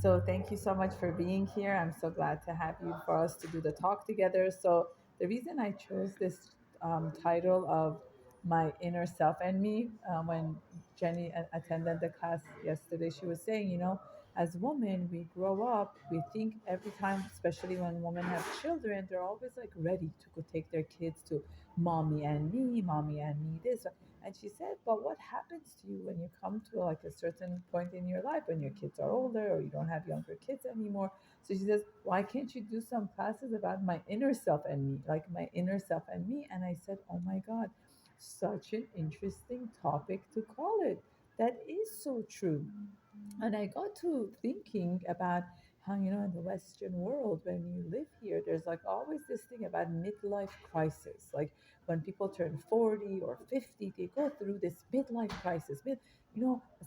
So thank you so much for being here. I'm so glad to have you for us to do the talk together. So the reason I chose this title of my inner self and me, when Jenny attended the class yesterday, she was saying, as women, we grow up, we think every time, especially when women have children, they're always like ready to go take their kids to mommy and me this. And she said, but what happens to you when you come to like a certain point in your life when your kids are older or you don't have younger kids anymore? So she says, why can't you do some classes about my inner self and me, like my inner self and me? And I said, oh my God, such an interesting topic to call it. That is so true. And I got to thinking about how, in the Western world, when you live here, there's like always this thing about midlife crisis. Like when people turn 40 or 50, they go through this midlife crisis. It's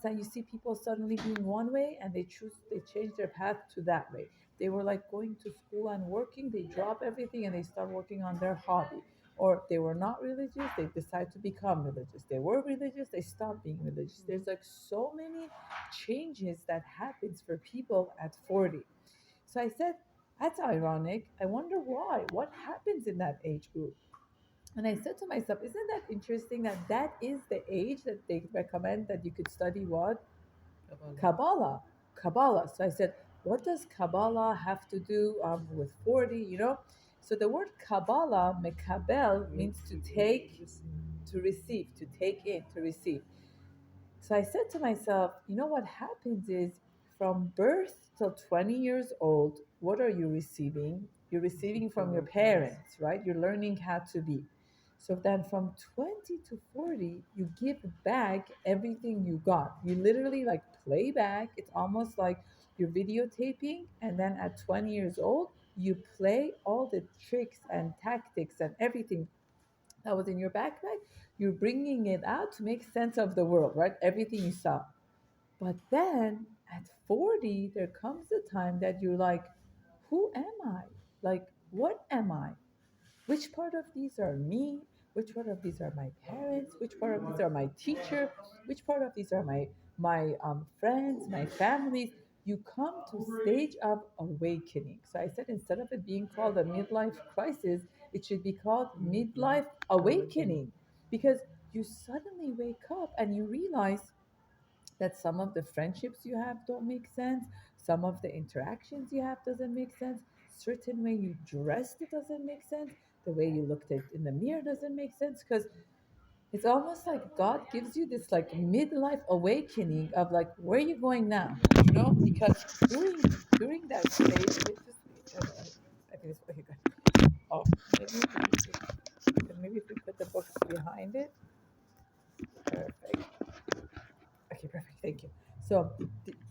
like you see people suddenly being one way and they change their path to that way. They were like going to school and working, they drop everything and they start working on their hobby. Or they were not religious, they decide to become religious. They were religious, they stopped being religious. There's like so many changes that happens for people at 40. So I said, that's ironic. I wonder why. What happens in that age group? And I said to myself, isn't that interesting that that is the age that they recommend that you could study what? Kabbalah. Kabbalah. Kabbalah. So I said, what does Kabbalah have to do with 40? So the word Kabbalah, mekabel, means to take, to receive, to take in, to receive. So I said to myself, what happens is from birth till 20 years old, what are you receiving? You're receiving from your parents, right? You're learning how to be. So then from 20 to 40, you give back everything you got. You literally like play back. It's almost like you're videotaping. And then at 20 years old, you play all the tricks and tactics and everything that was in your backpack, you're bringing it out to make sense of the world, right? Everything you saw. But then at 40, there comes a time that you're like, who am I? Like, what am I? Which part of these are me? Which part of these are my parents? Which part of these are my teacher? Which part of these are my friends, my families? You come to stage of awakening. So I said instead of it being called a midlife crisis, it should be called midlife awakening because you suddenly wake up and you realize that some of the friendships you have don't make sense, some of the interactions you have doesn't make sense, certain way you dressed it doesn't make sense, the way you looked at in the mirror doesn't make sense because it's almost like God gives you this like midlife awakening of like where are you going now, because during that stage it just I think it's okay good. Oh, maybe if we put the books behind it. Perfect. Okay, perfect. Thank you. So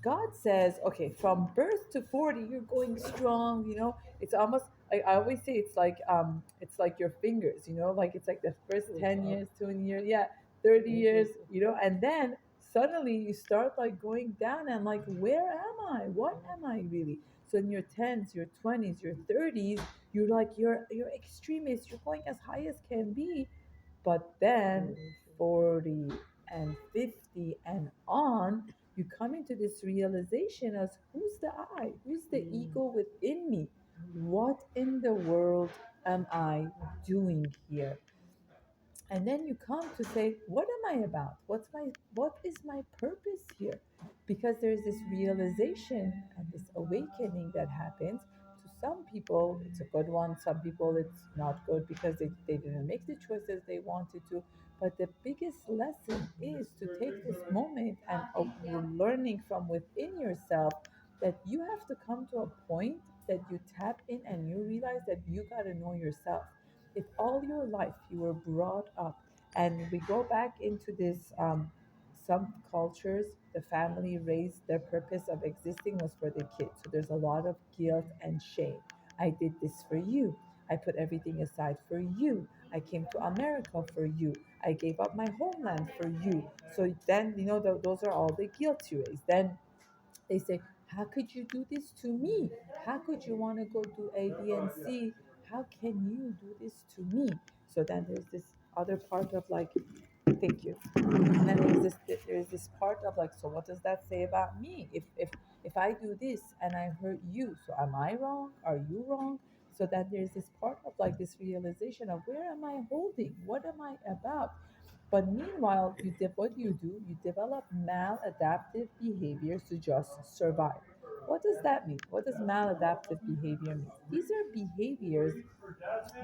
God says, okay, from birth to 40, you're going strong. It's almost I always say it's like your fingers. Like it's like the first 10 years, 20 years, yeah, 30 years. And then suddenly you start like going down and like, where am I? What am I really? So in your tens, your twenties, your thirties, you're like you're extremist. You're going as high as can be, but then 40 and 50 and on, you come into this realization as who's the I? Who's the ego within me? What in the world am I doing here? And then you come to say, what am I about? What is my purpose here? Because there's this realization and this awakening that happens. To some people it's a good one, some people it's not good because they didn't make the choices they wanted to. But the biggest lesson is to take this moment and you're learning from within yourself that you have to come to a point that you tap in and you realize that you got to know yourself. If all your life you were brought up, and we go back into this, some cultures, the family raised their purpose of existing was for the kids. So there's a lot of guilt and shame. I did this for you. I put everything aside for you. I came to America for you. I gave up my homeland for you. So then, those are all the guilt you raise. Then they say, how could you do this to me? How could you want to go do A, B, and C? How can you do this to me? So then there's this other part of like, thank you. And then there's this part of like, so what does that say about me? If If I do this and I hurt you, so am I wrong? Are you wrong? So that there's this part of like this realization of where am I holding? What am I about? But meanwhile, what you do, you develop maladaptive behaviors to just survive. What does that mean? What does maladaptive behavior mean? These are behaviors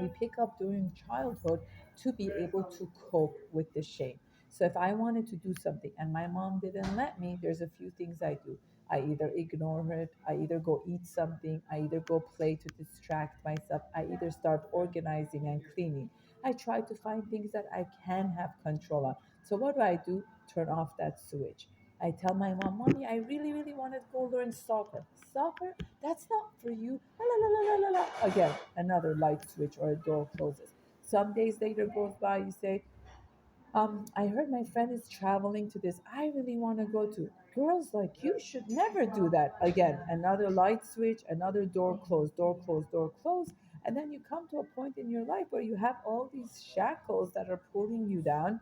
we pick up during childhood to be able to cope with the shame. So if I wanted to do something and my mom didn't let me, there's a few things I do. I either ignore it, I either go eat something, I either go play to distract myself, I either start organizing and cleaning. I try to find things that I can have control on. So what do? Turn off that switch. I tell my mom, Mommy, I really, really want to go learn soccer. Soccer? That's not for you. La, la, la, la, la, la. Again, another light switch or a door closes. Some days later goes by, you say, I heard my friend is traveling to this. I really want to go to. Girls like you should never do that. Again, another light switch, another door closed, door closed, door closed. And then you come to a point in your life where you have all these shackles that are pulling you down,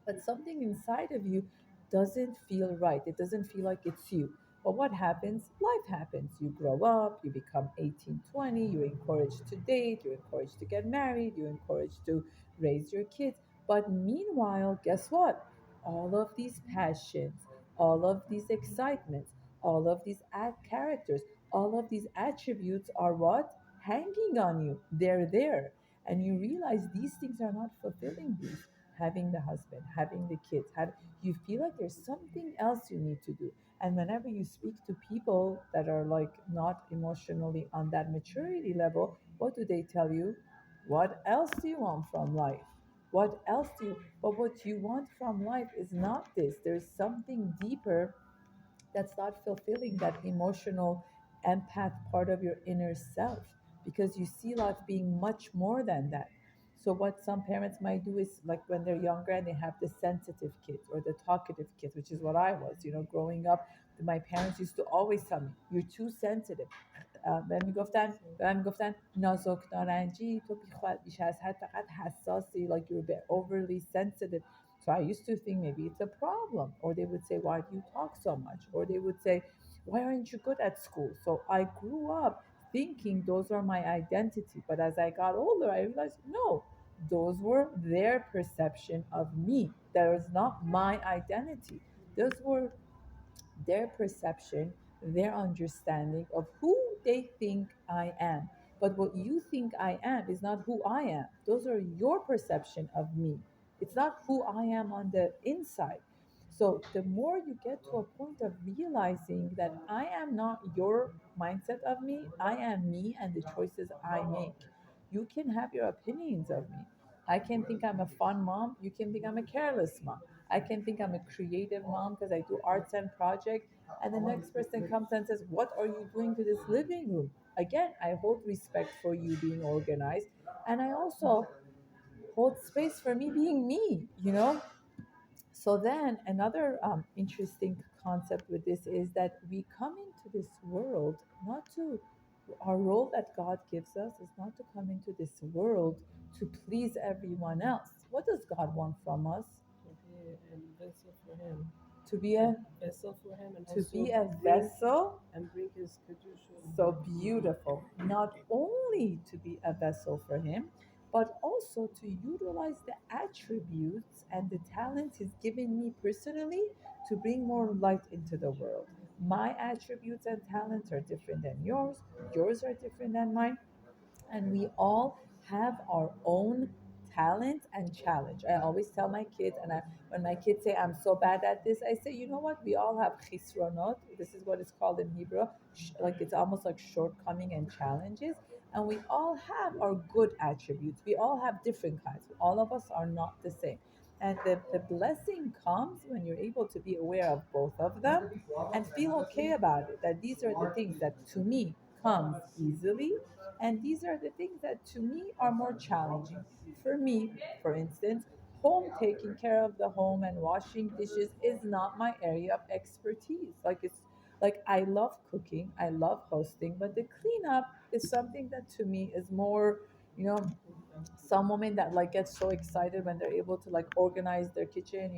but something inside of you doesn't feel right. It doesn't feel like it's you. But what happens? Life happens. You grow up, you become 18, 20, you're encouraged to date, you're encouraged to get married, you're encouraged to raise your kids. But meanwhile, guess what? All of these passions, all of these excitements, all of these characters, all of these attributes are what? Hanging on you. They're there. And you realize these things are not fulfilling you, having the husband, having the kids, you feel like there's something else you need to do. And whenever you speak to people that are like not emotionally on that maturity level, what do they tell you? What else do you want from life? What else do you? But what you want from life is not this. There's something deeper that's not fulfilling that emotional empath part of your inner self, because you see life being much more than that. So what some parents might do is like when they're younger and they have the sensitive kids or the talkative kids, which is what I was, growing up. My parents used to always tell me, you're too sensitive. بهم میگفتن نازک نارنجی تو بیش از حد فقط حساسی, like you're a bit overly sensitive. So I used to think maybe it's a problem. Or they would say, why do you talk so much? Or they would say, why aren't you good at school? So I grew up thinking those are my identity. But as I got older, I realized, no, those were their perception of me. That was not my identity. Those were their perception, their understanding of who they think I am. But what you think I am is not who I am. Those are your perception of me. It's not who I am on the inside. So the more you get to a point of realizing that I am not your mindset of me, I am me and the choices I make. You can have your opinions of me. I can think I'm a fun mom. You can think I'm a careless mom. I can think I'm a creative mom because I do arts and projects. And the next person comes and says, what are you doing to this living room? Again, I hold respect for you being organized. And I also hold space for me being me. So then another interesting concept with this is that we come into this world not to, our role that God gives us is not to come into this world to please everyone else. What does God want from us? To be a vessel for him, To be a vessel for him, and to also be a bring vessel. and bring his kedusha. So beautiful. Not only to be a vessel for Him, but also to utilize the attributes and the talents He's given me personally to bring more light into the world. My attributes and talents are different than yours, yours are different than mine, and we all have our own talent and challenge. I always tell my kids, and when my kids say I'm so bad at this, I say, you know what? We all have chisronot. This is what it's called in Hebrew. Like it's almost like shortcoming and challenges. And we all have our good attributes. We all have different kinds. All of us are not the same. And the blessing comes when you're able to be aware of both of them and feel okay about it. That these are the things that to me comes easily, and these are the things that to me are more challenging. For me, for instance, home taking care of the home and washing dishes is not my area of expertise. Like it's like I love cooking, I love hosting, but the cleanup is something that to me is more, you know, some women that like get so excited when they're able to like organize their kitchen,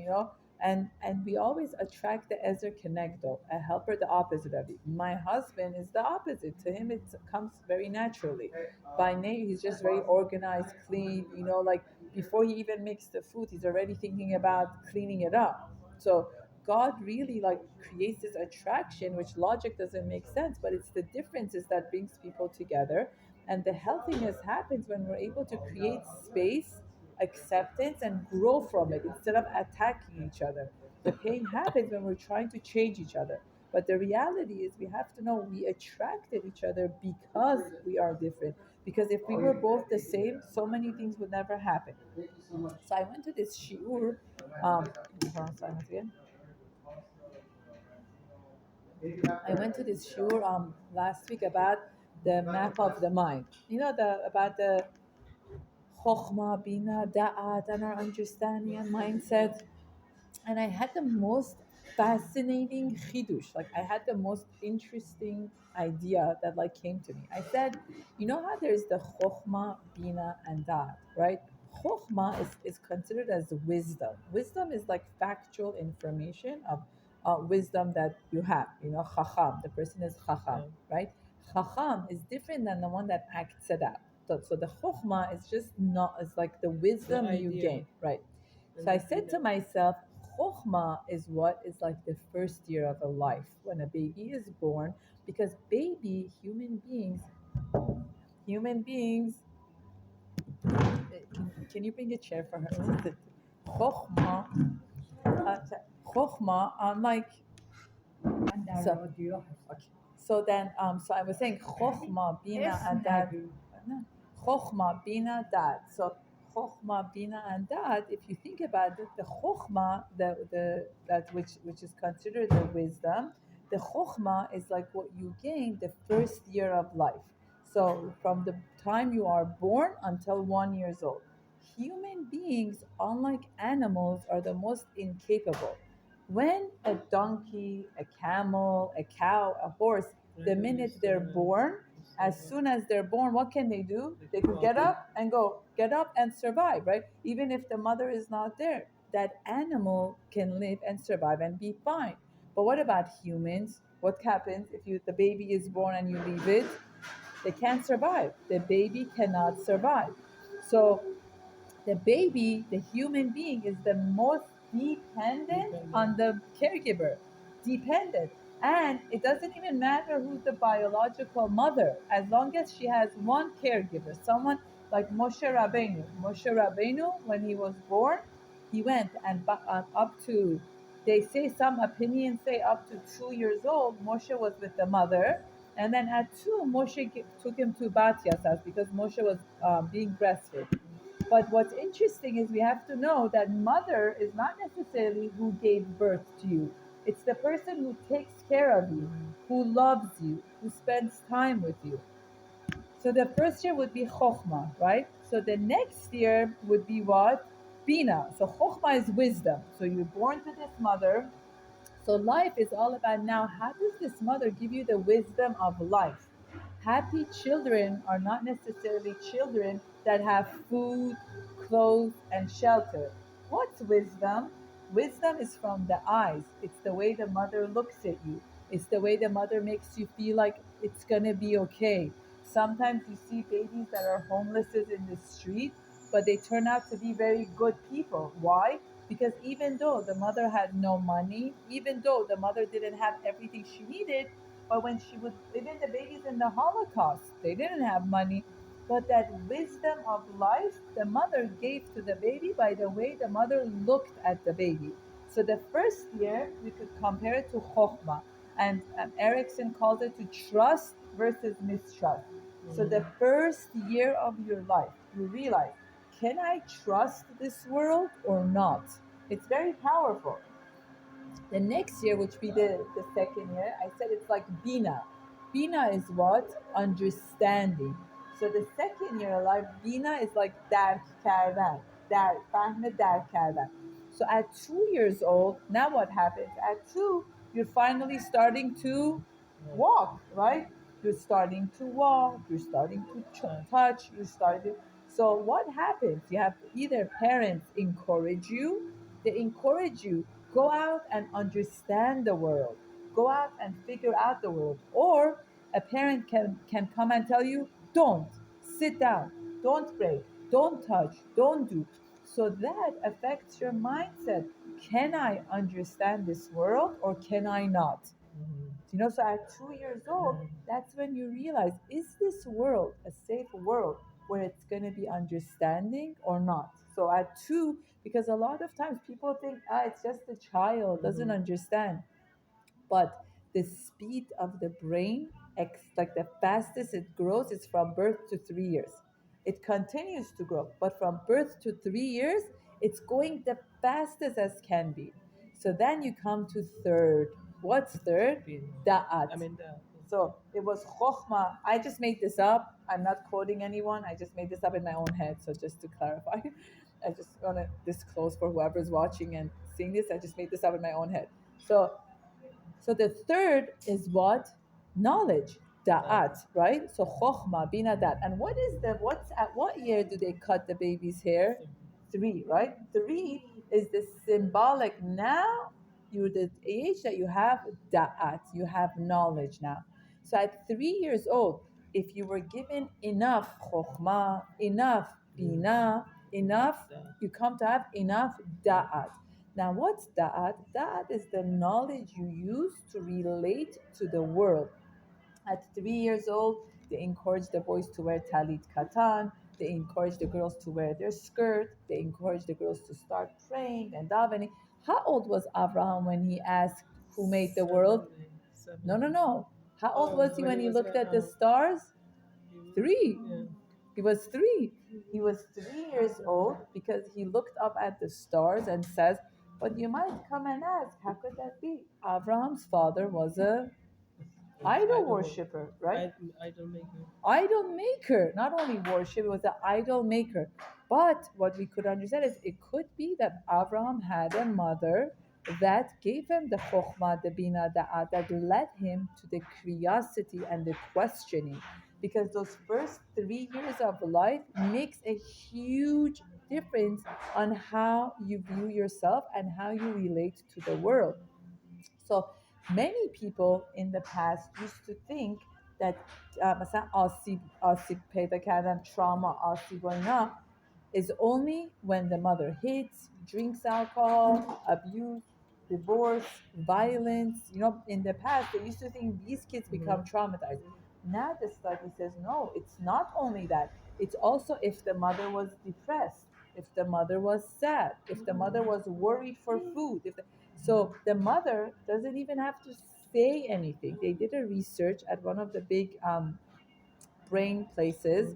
And we always attract the Ezer Kenegdo, a helper, the opposite of you. My husband is the opposite. To him, it comes very naturally. By name, he's just very organized, clean. Like before he even makes the food, he's already thinking about cleaning it up. So God really like creates this attraction, which logic doesn't make sense, but it's the differences that brings people together. And the healthiness happens when we're able to create space, acceptance, and grow from it instead of attacking each other. The pain happens when we're trying to change each other. But the reality is, we have to know we attracted each other because we are different. Because if we were both the same, so many things would never happen. So I went to this shiur. Hold on, silence again. I went to this shiur last week about the map of the mind. About the chokhmah, bina, da'at, and our understanding and mindset. And I had the most fascinating chidush. Like I had the most interesting idea that like came to me. I said, how there's the chokhmah, bina, and da'at, right? Chokhmah is considered as wisdom. Wisdom is like factual information of wisdom that you have. Chacham. The person is chacham, right? Chacham is different than the one that acts it out. So the chokhmah is just not, it's like the wisdom you idea. gain, right? So I said to myself, chokhmah is what is like the first year of a life when a baby is born, because human beings, can you bring a chair for her? Chokhmah, chokhmah, like, so, okay. So I was saying chokhmah, bina, and dad. Chokhmah, bina, dad. So chokhmah, bina, and dad. If you think about it, the chokhmah, the that which is considered the wisdom, the chokhmah is like what you gain the first year of life. So from the time you are born until 1 years old. Human beings, unlike animals, are the most incapable. When a donkey, a camel, a cow, a horse, the minute they're born, as soon as they're born, what can they do? They could get up and go, get up and survive, right? Even if the mother is not there, that animal can live and survive and be fine. But what about humans? What happens if the baby is born and you leave it? They can't survive. The baby cannot survive. So the baby, the human being, is the most dependent on the caregiver. Dependent. And it doesn't even matter who's the biological mother, as long as she has one caregiver, someone like Moshe Rabbeinu. Moshe Rabbeinu, when he was born, he went and up to, they say, some opinions say up to 2 years old, Moshe was with the mother. And then at two, Moshe took him to Batya's house because Moshe was being breastfed. But what's interesting is we have to know that mother is not necessarily who gave birth to you. It's the person who takes care of you, who loves you, who spends time with you. So the first year would be chokhmah, right? So the next year would be what? Bina. So chokhmah is wisdom. So you're born to this mother. So life is all about now, how does this mother give you the wisdom of life? Happy children are not necessarily children that have food, clothes, and shelter. What's wisdom? Wisdom is from the eyes. It's the way the mother looks at you. It's the way the mother makes you feel like it's gonna be okay. Sometimes you see babies that are homelesses in the street, but they turn out to be very good people. Why? Because even though the mother had no money, even though the mother didn't have everything she needed, but when she would, even the babies in the Holocaust, they didn't have money. But that wisdom of life, the mother gave to the baby by the way the mother looked at the baby. So the first year, we could compare it to chokhmah. And Erickson calls it to trust versus mistrust. So the first year of your life, you realize, can I trust this world or not? It's very powerful. The next year, which we did the second year, I said it's like Bina. Bina is what? Understanding. So the second year of life, Bina is like درک کردن. فهم درک کردن. So at 2 years old, now what happens? At two, you're finally starting to walk, right? You're starting to walk, you're starting to touch, you're starting. So what happens? You have either parents encourage you, they encourage you Go out and understand the world. Go out and figure out the world. Or a parent can come and tell you, don't, sit down, don't break, don't touch, don't do. So that affects your mindset. Can I understand this world or can I not? So at 2 years old, that's when you realize, is this world a safe world where it's going to be understanding or not? So at two, because a lot of times people think, it's just a child, doesn't understand. But the speed of the brain, like the fastest it grows, is from birth to 3 years. It continues to grow, but from birth to 3 years, it's going the fastest as can be. So then you come to third. What's third? Da'at. I mean, the So it was chokhmah. I just made this up. I'm not quoting anyone. I just made this up in my own head. So just to clarify, I just want to disclose for whoever's watching and seeing this. I just made this up in my own head. So the third is what? Knowledge. Da'at, right? So chokhmah, bina dat. And what's at what year do they cut the baby's hair? Three, right? Three is the symbolic. Now you're the age that you have da'at, you have knowledge now. So at 3 years old, if you were given enough chokhmah, enough bina, enough, you come to have enough da'at. Now, what's da'at? Da'at is the knowledge you use to relate to the world. At 3 years old, they encourage the boys to wear talit katan. They encourage the girls to wear their skirt. They encourage the girls to start praying and davening. How old was Abraham when he asked who made the world? No, no, no. How old was he when he looked at the stars? Three. Yeah. He was three. He was 3 years old because he looked up at the stars and says, but you might come and ask, how could that be? Abraham's father was a idol worshiper, right? Idol maker. Idol maker, not only worship, it was an idol maker. But what we could understand is it could be that Abraham had a mother that gave him the chokhmah, the bina, that led him to the curiosity and the questioning. Because those first 3 years of life makes a huge difference on how you view yourself and how you relate to the world. So many people in the past used to think that مثلا آسیب پیدا کردن trauma آسیب و اینا is only when the mother hits, drinks alcohol, abuse, divorce, violence. In the past, they used to think these kids become traumatized. Now the study says no, it's not only that. It's also if the mother was depressed, if the mother was sad, if the mother was worried for food. So the mother doesn't even have to say anything. They did a research at one of the big brain places.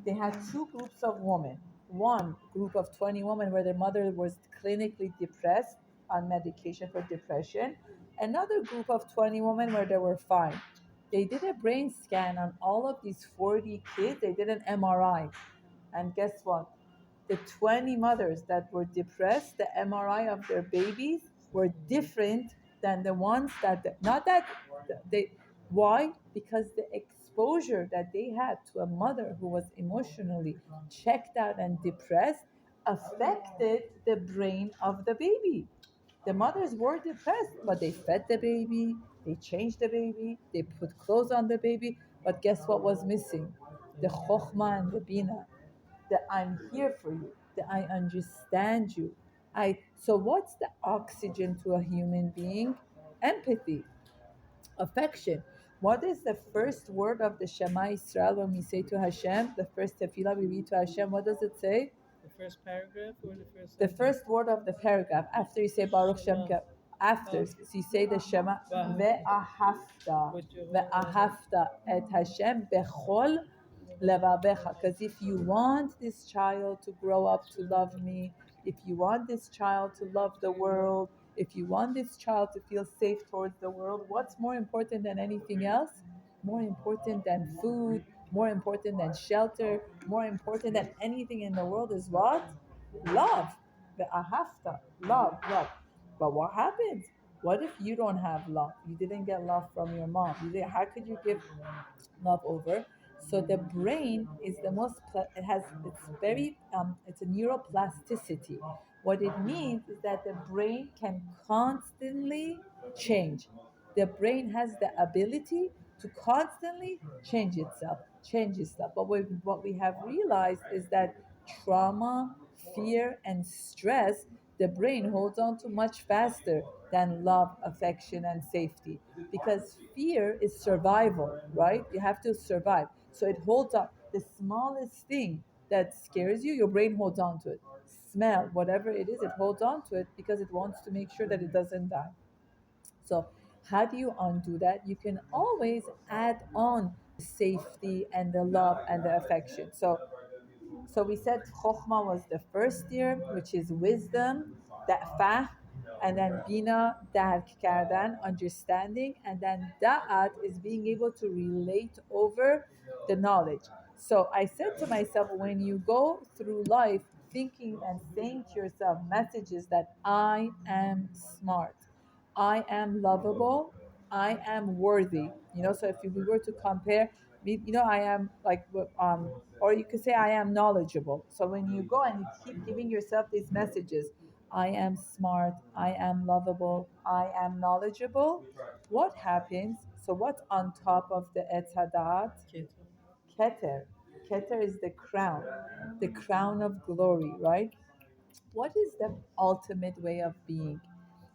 They had two groups of women. One group of 20 women where their mother was clinically depressed on medication for depression. Another group of 20 women where they were fine. They did a brain scan on all of these 40 kids. They did an MRI. And guess what? The 20 mothers that were depressed, the MRI of their babies were different than the ones not that they, why? Because the exposure that they had to a mother who was emotionally checked out and depressed affected the brain of the baby. The mothers were depressed, but they fed the baby, they changed the baby, they put clothes on the baby. But guess what was missing? The chokhmah and the bina, that I'm here for you, that I understand you. So what's the oxygen to a human being? Empathy, affection. What is the first word of the Shema Israel when we say to Hashem, the first tefillah we read to Hashem? What does it say? The first paragraph or the first The sentence? first word of the paragraph after you say Baruch Shem. Shema. After, so you say the Shema. Ve'ahavta, With your whole ve'ahavta et Hashem bechol levavecha. Because if you want this child to grow up to love me, if you want this child to love the world, if you want this child to feel safe towards the world, what's more important than anything else? More important than food, more important than shelter, more important than anything in the world is what? Love. The ahafta. Love. But what happens? What if you don't have love? You didn't get love from your mom. How could you give love over? So the brain is the most. It's very. It's a neuroplasticity. What it means is that the brain can constantly change. The brain has the ability to constantly change itself. But what we have realized is that trauma, fear, and stress, the brain holds on to much faster than love, affection, and safety. Because fear is survival, right? You have to survive. So it holds on. The smallest thing that scares you, your brain holds on to it. Smell, whatever it is, it holds on to it because it wants to make sure that it doesn't die. So, how do you undo that? You can always add on safety and the love and the affection. So we said Chokhmah was the first year, which is wisdom, that fahm, and then Bina, dark kardan, understanding, and then Da'at is being able to relate over the knowledge. So I said to myself, when you go through life thinking and saying to yourself messages that I am smart, I am lovable, I am worthy. So if we were to compare, I am like, or you could say I am knowledgeable. So when you go and you keep giving yourself these messages, I am smart, I am lovable, I am knowledgeable, what happens? So what's on top of the etadat? Keto. Keter. Keter is the crown of glory, right? What is the ultimate way of being?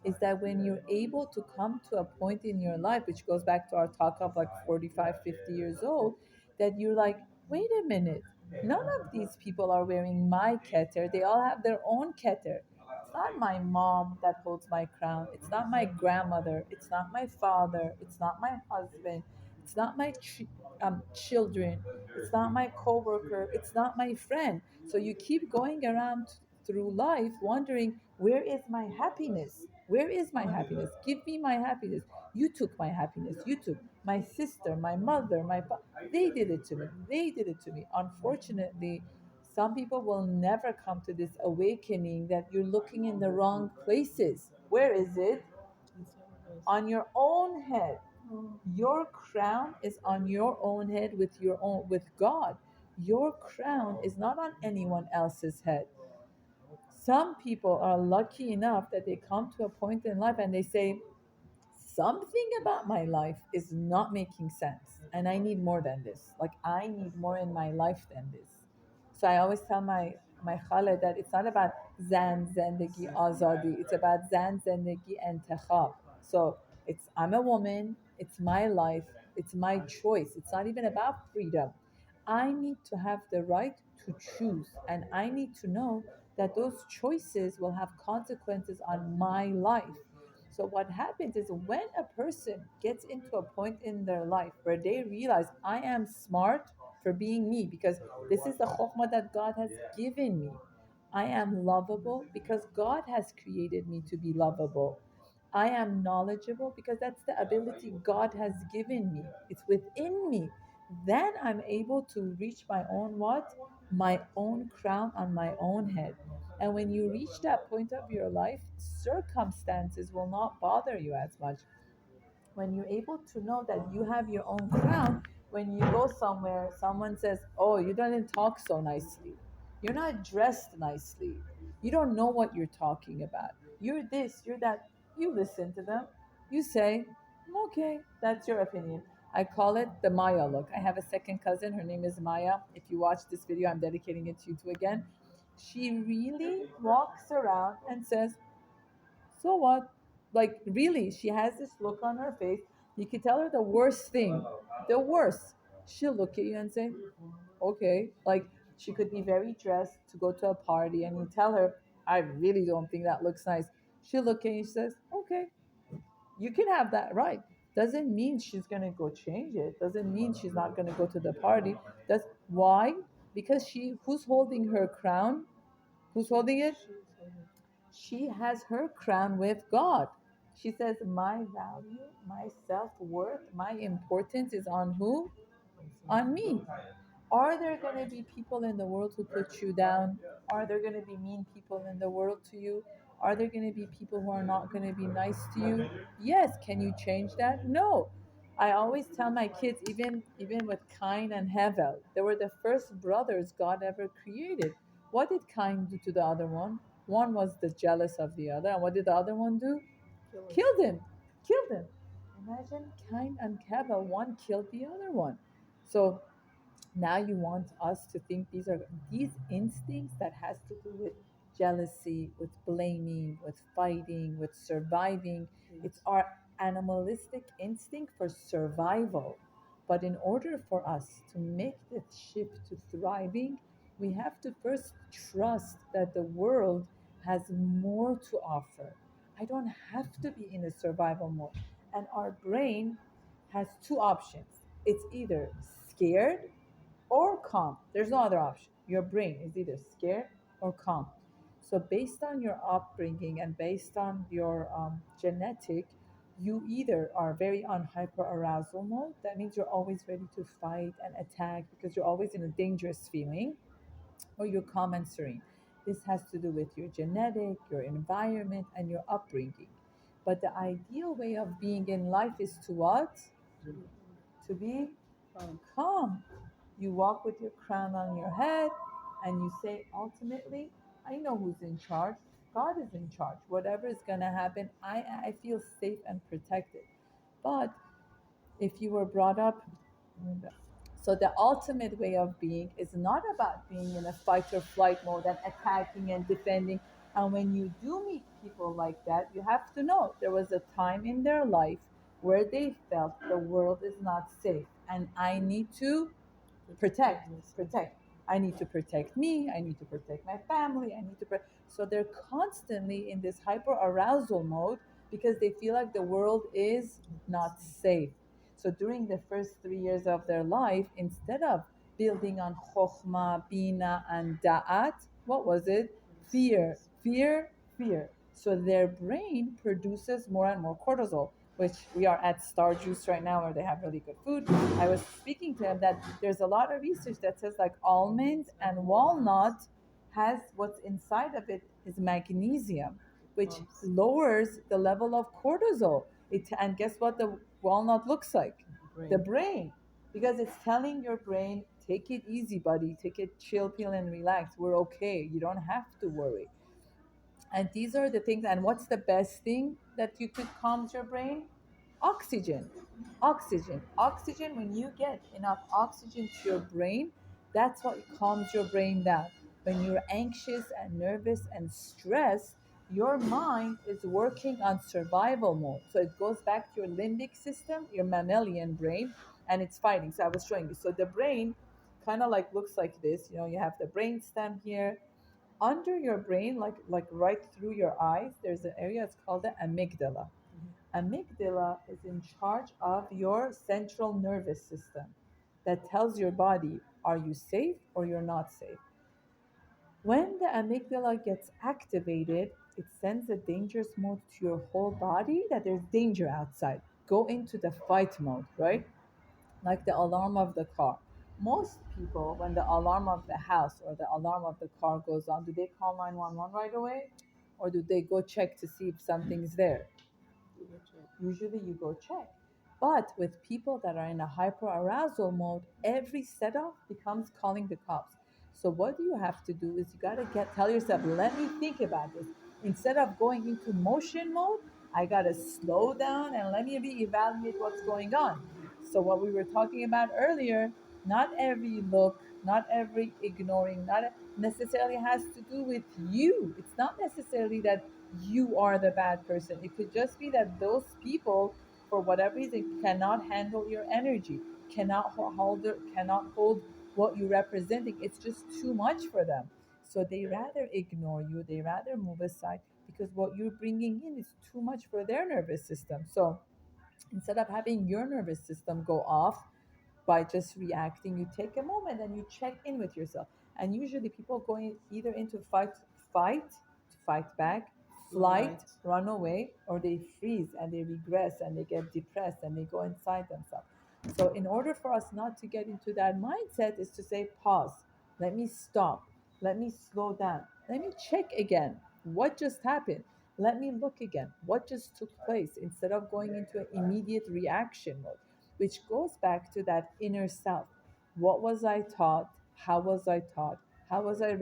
Is that when you're able to come to a point in your life, which goes back to our talk of like 45, 50 years old, that you're like, wait a minute, none of these people are wearing my keter. They all have their own keter. It's not my mom that holds my crown. It's not my grandmother. It's not my father. It's not my husband. It's not my children. It's not my coworker. It's not my friend. So you keep going around through life wondering, where is my happiness? Where is my happiness? Give me my happiness. You took my happiness. You took my sister, my mother, they did it to me. They did it to me. Unfortunately, some people will never come to this awakening that you're looking in the wrong places. Where is it? Inside of us. On your own head. Your crown is on your own head with God. Your crown is not on anyone else's head. Some people are lucky enough that they come to a point in life and they say, something about my life is not making sense and I need more than this. Like, I need more in my life than this. So I always tell my khala that it's not about zan zendegi azadi, it's about zan zendegi and tekhab. So I'm a woman, it's my life, it's my choice. It's not even about freedom. I need to have the right to choose, and I need to know that those choices will have consequences on my life. So what happens is when a person gets into a point in their life where they realize, I am smart for being me because this is the chokhmah that God has given me. I am lovable because God has created me to be lovable. I am knowledgeable because that's the ability God has given me. It's within me. Then I'm able to reach my own what? My own crown on my own head. And when you reach that point of your life, circumstances will not bother you as much. When you're able to know that you have your own crown, when you go somewhere, someone says, oh, you didn't talk so nicely. You're not dressed nicely. You don't know what you're talking about. You're this, you're that. You listen to them. You say, okay, that's your opinion. I call it the Maya look. I have a second cousin. Her name is Maya. If you watch this video, I'm dedicating it to you two again. She really walks around and says, so what? Like, really, she has this look on her face. You can tell her the worst thing, the worst. She'll look at you and say, okay. Like, she could be very dressed to go to a party, and you tell her, I really don't think that looks nice. She'll look at you and she says, okay, you can have that right. Doesn't mean she's gonna go change it. Doesn't mean she's not gonna go to the party. That's why? Because who's holding her crown? Who's holding it? She's holding She has her crown with God. She says, my value, my self worth, my importance is on who? myself. On me. Are there going to be people in the world who put you down? Are there going to be mean people in the world to you? Are there going to be people who are not going to be nice to you? Yes. Can you change that? No. I always tell my kids, even with Cain and Hevel, they were the first brothers God ever created. What did Cain do to the other one? One was the jealous of the other, and what did the other one do? Kill it. Killed him. Killed him. Imagine Cain and Keva, one killed the other one. So now you want us to think these are these instincts that has to do with jealousy, with blaming, with fighting, with surviving. It's Yes. our animalistic instinct for survival. But in order for us to make this shift to thriving, we have to first trust that the world has more to offer. I don't have to be in a survival mode. And our brain has two options. It's either scared or calm. There's no other option. Your brain is either scared or calm. So, based on your upbringing and based on your genetic, you either are very on hyperarousal mode. That means you're always ready to fight and attack because you're always in a dangerous feeling, or you're calm and serene. This has to do with your genetic, your environment, and your upbringing. But the ideal way of being in life is to what? To be Um, calm. You walk with your crown on your head and you say, ultimately, I know who's in charge. God is in charge. Whatever is going to happen, I feel safe and protected. But if you were brought up, so the ultimate way of being is not about being in a fight or flight mode and attacking and defending. And when you do meet people like that, you have to know there was a time in their life where they felt the world is not safe and I need to protect, myself. protect. I need to protect me. I need to protect my family. I need to. So they're constantly in this hyper arousal mode because they feel like the world is not safe. So during the first 3 years of their life, instead of building on chokhmah, bina, and da'at, what was it? Fear, fear, fear. So their brain produces more and more cortisol, which we are at Star Juice right now where they have really good food. I was speaking to him that there's a lot of research that says like almond and walnut has what's inside of it is magnesium, which lowers the level of cortisol. And guess what the walnut looks like? The brain. Because it's telling your brain, take it easy, buddy, take it chill pill and relax. We're okay. You don't have to worry. And these are the things. And what's the best thing that you could calm your brain? Oxygen. Oxygen. Oxygen, when you get enough oxygen to your brain, that's what calms your brain down. When you're anxious and nervous and stressed, your mind is working on survival mode. So it goes back to your limbic system, your mammalian brain, and it's fighting. So I was showing you. So the brain kind of like looks like this. You know, you have the brain stem here, under your brain, like right through your eyes, there's an area, it's called the amygdala. Amygdala is in charge of your central nervous system that tells your body, are you safe or you're not safe? When the amygdala gets activated, it sends a dangerous mode to your whole body that there's danger outside. Go into the fight mode, right? Like the alarm of the car. Most people, when the alarm of the house or the alarm of the car goes on, do they call 911 right away? Or do they go check to see if something's there? Usually you go check. But with people that are in a hyperarousal mode, every setup becomes calling the cops. So what you have to do is you gotta tell yourself, let me think about this. Instead of going into motion mode, I gotta slow down and let me reevaluate what's going on. So what we were talking about earlier, not every look, not every ignoring, not necessarily has to do with you. It's not necessarily that you are the bad person. It could just be that those people, for whatever reason, cannot handle your energy, cannot hold what you're representing. It's just too much for them. So they rather ignore you. They rather move aside because what you're bringing in is too much for their nervous system. So instead of having your nervous system go off by just reacting, you take a moment and you check in with yourself. And usually people go either into fight, to fight back, flight, run away, or they freeze and they regress and they get depressed and they go inside themselves. So in order for us not to get into that mindset is to say, pause, let me stop, let me slow down, let me check again what just happened, let me look again what just took place, instead of going into an immediate reaction mode, which goes back to that inner self. What was I taught? How was I taught? How was I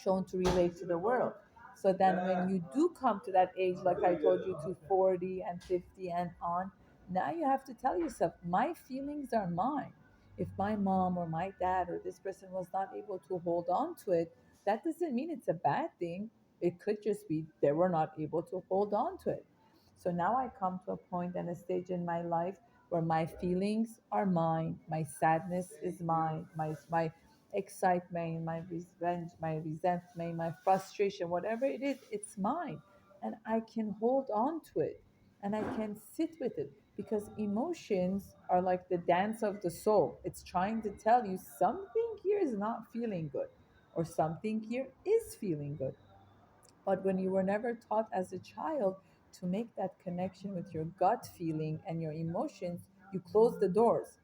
shown to relate to the world. So then when you do come to that age, like I told you, to 40 and 50 and on, now you have to tell yourself, my feelings are mine. If my mom or my dad or this person was not able to hold on to it, that doesn't mean it's a bad thing. It could just be they were not able to hold on to it. So now I come to a point and a stage in my life where my feelings are mine, my sadness is mine, my excitement, my revenge, my resentment, my frustration, whatever it is, it's mine. And I can hold on to it and I can sit with it because emotions are like the dance of the soul. It's trying to tell you something here is not feeling good or something here is feeling good. But when you were never taught as a child to make that connection with your gut feeling and your emotions, you close the doors.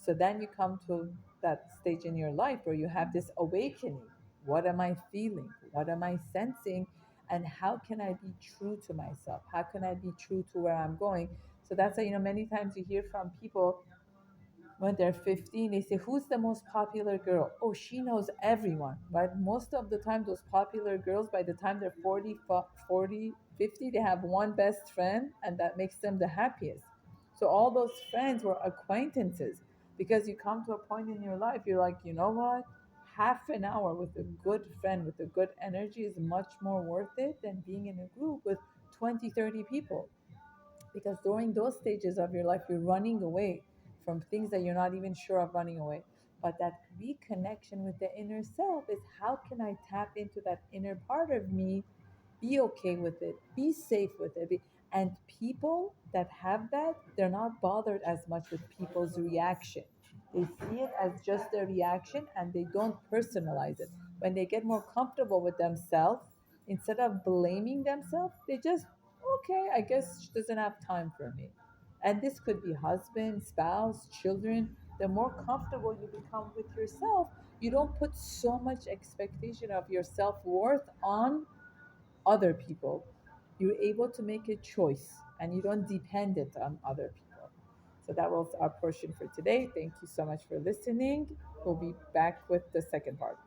So then you come to that stage in your life where you have this awakening. What am I feeling? What am I sensing? And how can I be true to myself? How can I be true to where I'm going? So that's why, many times you hear from people when they're 15, they say, who's the most popular girl? Oh, she knows everyone, right? Most of the time, those popular girls, by the time they're 40, 50, they have one best friend, and that makes them the happiest. So all those friends were acquaintances because you come to a point in your life, you're like, you know what? Half an hour with a good friend with a good energy is much more worth it than being in a group with 20, 30 people, because during those stages of your life you're running away from things that you're not even sure of running away. But that reconnection with the inner self is, how can I tap into that inner part of me, be okay with it, be safe with it. And people that have that, they're not bothered as much with people's reaction. They see it as just a reaction and they don't personalize it. When they get more comfortable with themselves, instead of blaming themselves, they just, okay, I guess she doesn't have time for me. And this could be husband, spouse, children. The more comfortable you become with yourself, you don't put so much expectation of your self-worth on other people. You're able to make a choice and you don't depend it on other people. So that was our portion for today. Thank you so much for listening. We'll be back with the second part.